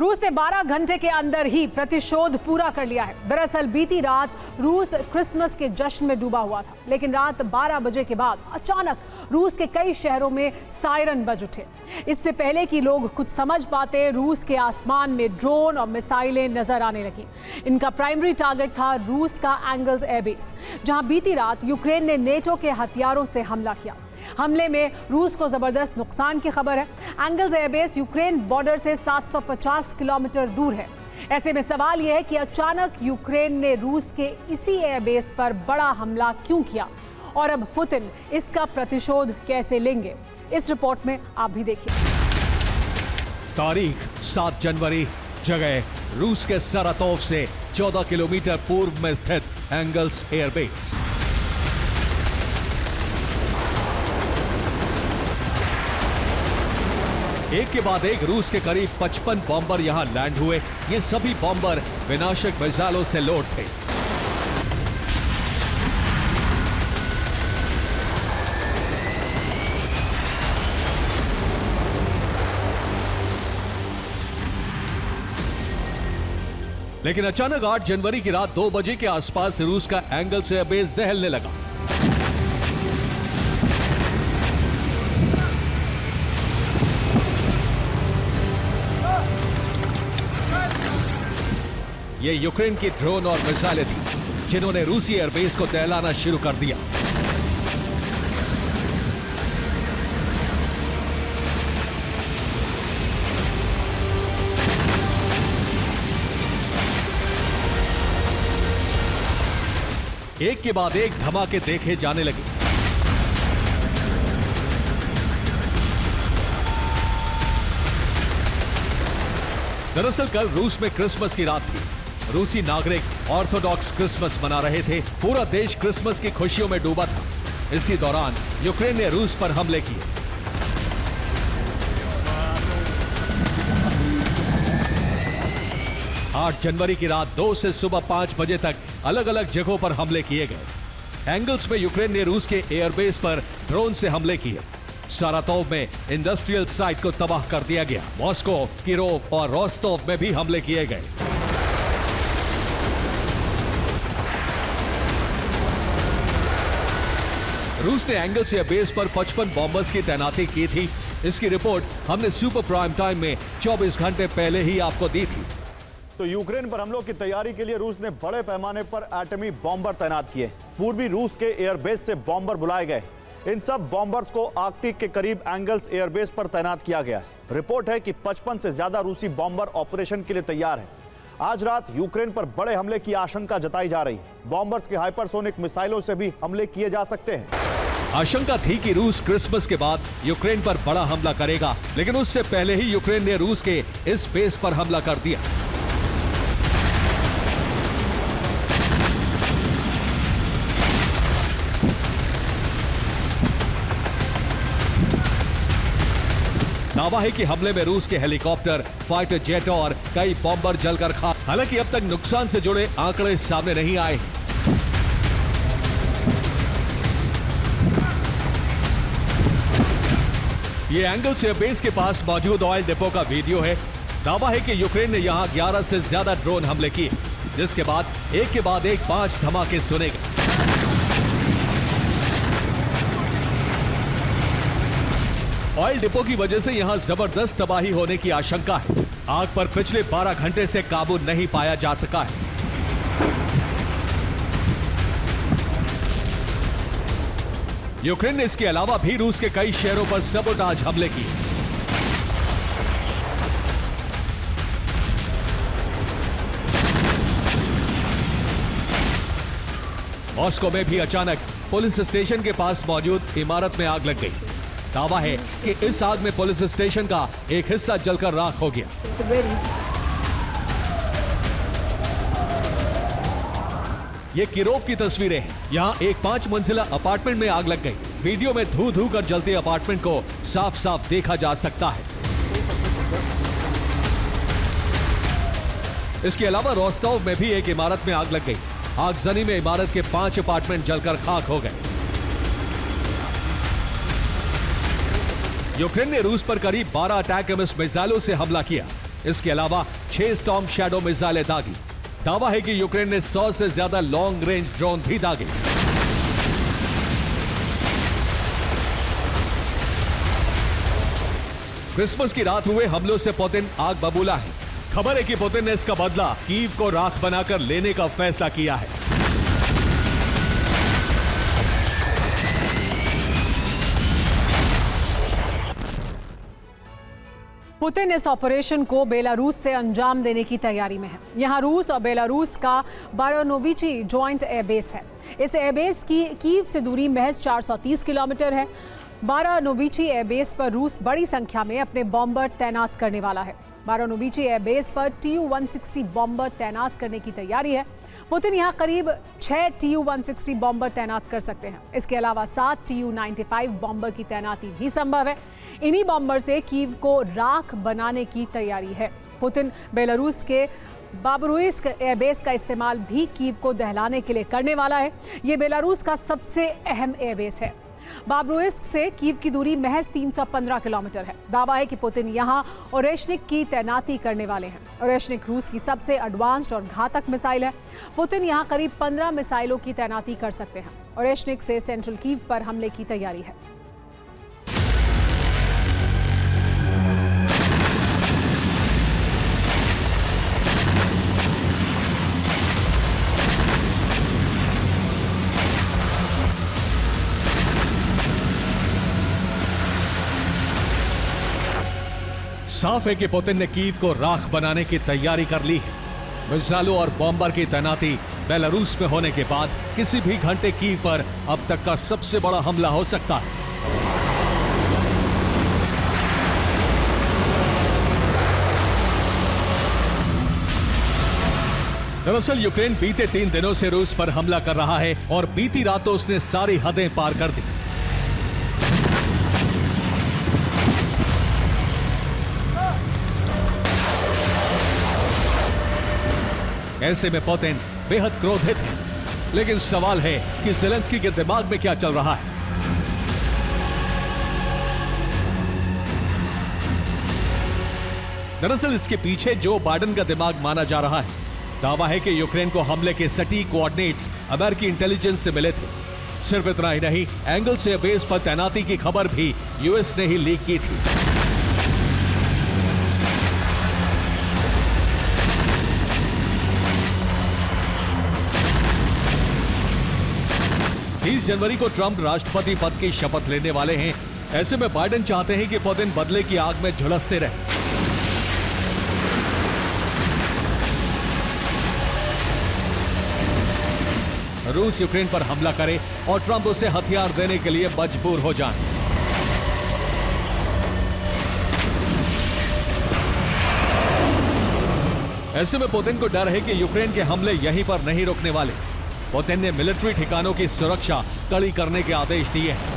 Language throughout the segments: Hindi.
रूस ने 12 घंटे के अंदर ही प्रतिशोध पूरा कर लिया है। दरअसल बीती रात रूस क्रिसमस के जश्न में डूबा हुआ था, लेकिन रात 12 बजे के बाद अचानक रूस के कई शहरों में सायरन बज उठे। इससे पहले कि लोग कुछ समझ पाते, रूस के आसमान में ड्रोन और मिसाइलें नजर आने लगी। इनका प्राइमरी टारगेट था रूस का एंगल्स एयरबेस, जहां बीती रात यूक्रेन ने नेटो के हथियारों से हमला किया। हमले में रूस को जबरदस्त नुकसान की खबर है। एंगल्स एयरबेस यूक्रेन बॉर्डर से 750 किलोमीटर दूर है। ऐसे में सवाल यह है कि अचानक यूक्रेन ने रूस के इसी एयरबेस पर बड़ा हमला क्यों किया और अब पुतिन इसका प्रतिशोध कैसे लेंगे। इस रिपोर्ट में आप भी देखिए। तारीख 7 जनवरी, जगह रूस के सारातोव से 14 किलोमीटर पूर्व में स्थित एंगल्स एयरबेस। एक के बाद एक रूस के करीब 55 बॉम्बर यहां लैंड हुए। ये सभी बॉम्बर विनाशक मिसाइलों से लोड थे। लेकिन अचानक 8 जनवरी की रात 2 बजे के आसपास रूस का एंगल्स एयरबेस दहलने लगा। ये यूक्रेन की ड्रोन और मिसाइलें थी, जिन्होंने रूसी एयरबेस को दहलाना शुरू कर दिया। एक के बाद एक धमाके देखे जाने लगे। दरअसल कल रूस में क्रिसमस की रात थी। रूसी नागरिक ऑर्थोडॉक्स क्रिसमस मना रहे थे। पूरा देश क्रिसमस की खुशियों में डूबा था। इसी दौरान यूक्रेन ने रूस पर हमले किए। आठ जनवरी की रात 2 से सुबह 5 बजे तक अलग अलग जगहों पर हमले किए गए। एंगल्स में यूक्रेन ने रूस के एयरबेस पर ड्रोन से हमले किए। सारातोव में इंडस्ट्रियल साइट को तबाह कर दिया गया। मॉस्को, किरोव और रोस्टोव में भी हमले किए गए। रूस ने एंगल्स एयरबेस पर 55 बॉम्बर्स की तैनाती की थी। इसकी रिपोर्ट हमने सुपर प्राइम टाइम में 24 घंटे पहले ही आपको दी थी। तो यूक्रेन पर हमलों की तैयारी के लिए रूस ने बड़े पैमाने पर एटमी बॉम्बर तैनात किए। पूर्वी रूस के एयरबेस से बॉम्बर बुलाए गए। इन सब बॉम्बर्स को आर्कटिक के करीब एंगल्स एयरबेस पर तैनात किया गया। रिपोर्ट है कि 55 से ज्यादा रूसी बॉम्बर ऑपरेशन के लिए तैयार हैं। आज रात यूक्रेन पर बड़े हमले की आशंका जताई जा रही है। बॉम्बर्स के हाइपरसोनिक मिसाइलों से भी हमले किए जा सकते हैं। आशंका थी कि रूस क्रिसमस के बाद यूक्रेन पर बड़ा हमला करेगा, लेकिन उससे पहले ही यूक्रेन ने रूस के इस बेस पर हमला कर दिया। दावा है कि हमले में रूस के हेलीकॉप्टर, फाइटर जेट और कई बॉम्बर जलकर खाक। हालांकि अब तक नुकसान से जुड़े आंकड़े सामने नहीं आए। ये एंगल्स एयरबेस के पास मौजूद ऑयल डिपो का वीडियो है। दावा है कि यूक्रेन ने यहां 11 से ज्यादा ड्रोन हमले किए, जिसके बाद एक के बाद एक 5 धमाके सुने गए। ऑयल डिपो की वजह से यहां जबरदस्त तबाही होने की आशंका है। आग पर पिछले 12 घंटे से काबू नहीं पाया जा सका है। यूक्रेन ने इसके अलावा भी रूस के कई शहरों पर सबोटाज हमले किए। मॉस्को में भी अचानक पुलिस स्टेशन के पास मौजूद इमारत में आग लग गई। दावा है कि इस आग में पुलिस स्टेशन का एक हिस्सा जलकर राख हो गया। ये किरोव की तस्वीरें हैं। यहाँ एक 5 मंजिला अपार्टमेंट में आग लग गई। वीडियो में धू धू कर जलते अपार्टमेंट को साफ साफ देखा जा सकता है। इसके अलावा रोस्टोव में भी एक इमारत में आग लग गई। आगजनी में इमारत के 5 अपार्टमेंट जलकर खाक हो गए। यूक्रेन ने रूस पर करीब 12 अटैक मिसाइलों से हमला किया। इसके अलावा 6 स्टॉर्म शैडो मिसाइलें दागी। दावा है कि यूक्रेन ने 100 से ज्यादा लॉन्ग रेंज ड्रोन भी दागे। क्रिसमस की रात हुए हमलों से पुतिन आग बबूला है। खबर है कि पुतिन ने इसका बदला कीव को राख बनाकर लेने का फैसला किया है। पुतिन इस ऑपरेशन को बेलारूस से अंजाम देने की तैयारी में है। यहां रूस और बेलारूस का बारानोविची जॉइंट एयरबेस है। इस एयरबेस की कीव से दूरी महज 430 किलोमीटर है। बारानोविची एयरबेस पर रूस बड़ी संख्या में अपने बॉम्बर तैनात करने वाला है। बारानोविची एयरबेस पर Tu-160 बॉम्बर तैनात करने की तैयारी है। पुतिन यहां करीब 6 Tu-160 बॉम्बर तैनात कर सकते हैं। इसके अलावा 7 Tu-95 बॉम्बर की तैनाती भी संभव है। इन्हीं बॉम्बर से कीव को राख बनाने की तैयारी है। पुतिन बेलारूस के बाबरुइस्क एयरबेस का इस्तेमाल भी कीव को दहलाने के लिए करने वाला है। ये बेलारूस का सबसे अहम एयरबेस है। बाबरुइस्क से कीव की दूरी महज 315 किलोमीटर है। दावा है कि पुतिन यहां ओरेशनिक की तैनाती करने वाले हैं। ओरेशनिक रूस की सबसे एडवांस्ड और घातक मिसाइल है। पुतिन यहां करीब 15 मिसाइलों की तैनाती कर सकते हैं। ओरेशनिक से सेंट्रल कीव पर हमले की तैयारी है। साफ है कि पुतिन ने कीव को राख बनाने की तैयारी कर ली है। मिसाइलों और बॉम्बर की तैनाती बेलारूस में होने के बाद किसी भी घंटे कीव पर अब तक का सबसे बड़ा हमला हो सकता है। दरअसल यूक्रेन बीते 3 दिनों से रूस पर हमला कर रहा है और बीती रात तो उसने सारी हदें पार कर दी। ऐसे में पुतिन बेहद क्रोधित है। लेकिन सवाल है कि ज़ेलेंस्की के दिमाग में क्या चल रहा है। दरअसल इसके पीछे जो बाइडेन का दिमाग माना जा रहा है। दावा है कि यूक्रेन को हमले के सटीक कोऑर्डिनेट्स अमेरिकी इंटेलिजेंस से मिले थे। सिर्फ इतना ही नहीं, एंगल्स एयरबेस पर तैनाती की खबर भी यूएस ने ही लीक की थी। 30 जनवरी को ट्रंप राष्ट्रपति पद की शपथ लेने वाले हैं। ऐसे में बाइडेन चाहते हैं कि पुतिन बदले की आग में झुलसते रहे। रूस यूक्रेन पर हमला करे और ट्रंप उसे हथियार देने के लिए मजबूर हो जाए। ऐसे में पुतिन को डर है कि यूक्रेन के हमले यहीं पर नहीं रुकने वाले। पुतिन ने मिलिट्री ठिकानों की सुरक्षा कड़ी करने के आदेश दिए हैं।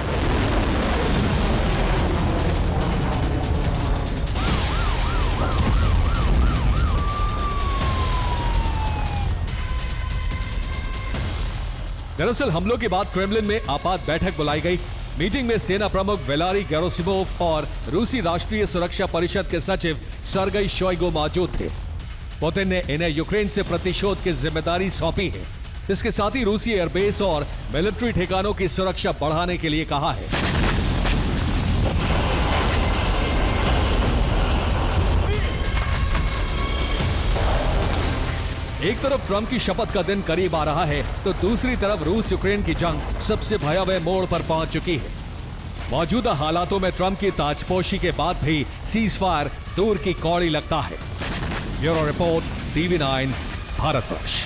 दरअसल हमलों के बाद क्रेमलिन में आपात बैठक बुलाई गई। मीटिंग में सेना प्रमुख वेलारी गेरासिमोव और रूसी राष्ट्रीय सुरक्षा परिषद के सचिव सर्गेई शोइगु मौजूद थे। पुतिन ने इन्हें यूक्रेन से प्रतिशोध की जिम्मेदारी सौंपी है। इसके साथ ही रूसी एयरबेस और मिलिट्री ठिकानों की सुरक्षा बढ़ाने के लिए कहा है। एक तरफ ट्रंप की शपथ का दिन करीब आ रहा है, तो दूसरी तरफ रूस यूक्रेन की जंग सबसे भयावह मोड़ पर पहुंच चुकी है। मौजूदा हालातों में ट्रंप की ताजपोशी के बाद भी सीजफायर दूर की कौड़ी लगता है। Bureau report, TV9, Bharatvarsh.